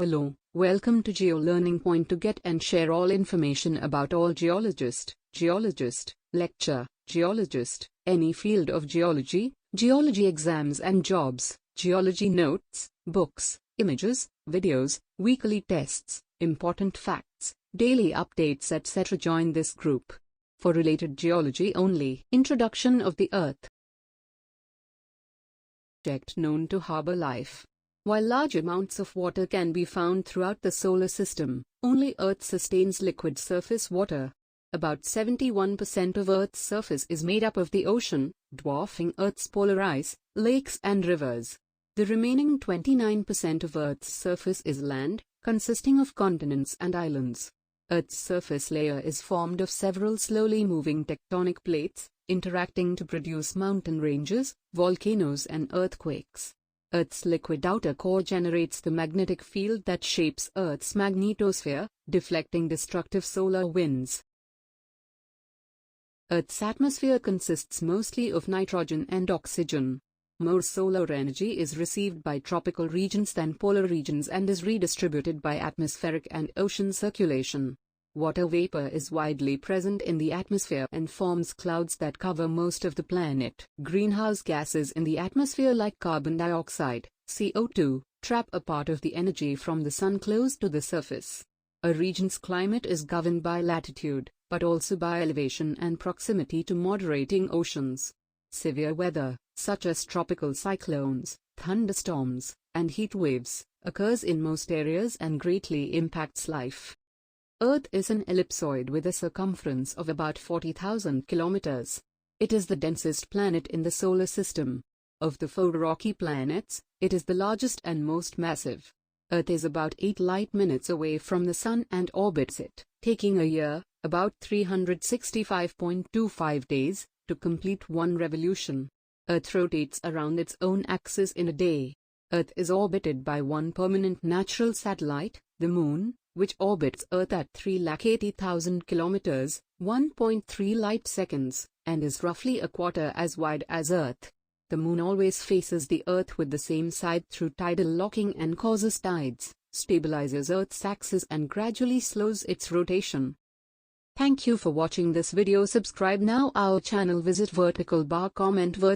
Hello, welcome to Geo Learning Point to get and share all information about all geologist, lecture, geologist, any field of geology, geology exams and jobs, geology notes, books, images, videos, weekly tests, important facts, daily updates etc. Join this group. For related geology only. Introduction of the Earth. Object known to harbor life. While large amounts of water can be found throughout the solar system, only Earth sustains liquid surface water. About 71% of Earth's surface is made up of the ocean, dwarfing Earth's polar ice, lakes and rivers. The remaining 29% of Earth's surface is land, consisting of continents and islands. Earth's surface layer is formed of several slowly moving tectonic plates, interacting to produce mountain ranges, volcanoes and earthquakes. Earth's liquid outer core generates the magnetic field that shapes Earth's magnetosphere, deflecting destructive solar winds. Earth's atmosphere consists mostly of nitrogen and oxygen. More solar energy is received by tropical regions than polar regions and is redistributed by atmospheric and ocean circulation. Water vapor is widely present in the atmosphere and forms clouds that cover most of the planet. Greenhouse gases in the atmosphere like carbon dioxide, CO2, trap a part of the energy from the sun close to the surface. A region's climate is governed by latitude, but also by elevation and proximity to moderating oceans. Severe weather, such as tropical cyclones, thunderstorms, and heat waves, occurs in most areas and greatly impacts life. Earth is an ellipsoid with a circumference of about 40,000 kilometers. It is the densest planet in the solar system. Of the 4 rocky planets, it is the largest and most massive. Earth is about 8 light minutes away from the Sun and orbits it, taking a year, about 365.25 days, to complete one revolution. Earth rotates around its own axis in a day. Earth is orbited by one permanent natural satellite, the Moon, which orbits Earth at 380,000 kilometers, 1.3 light seconds, and is roughly a quarter as wide as Earth. The Moon always faces the Earth with the same side through tidal locking and causes tides, stabilizes Earth's axis and gradually slows its rotation. Thank you for watching this video. Subscribe now our channel. Visit vertical bar comment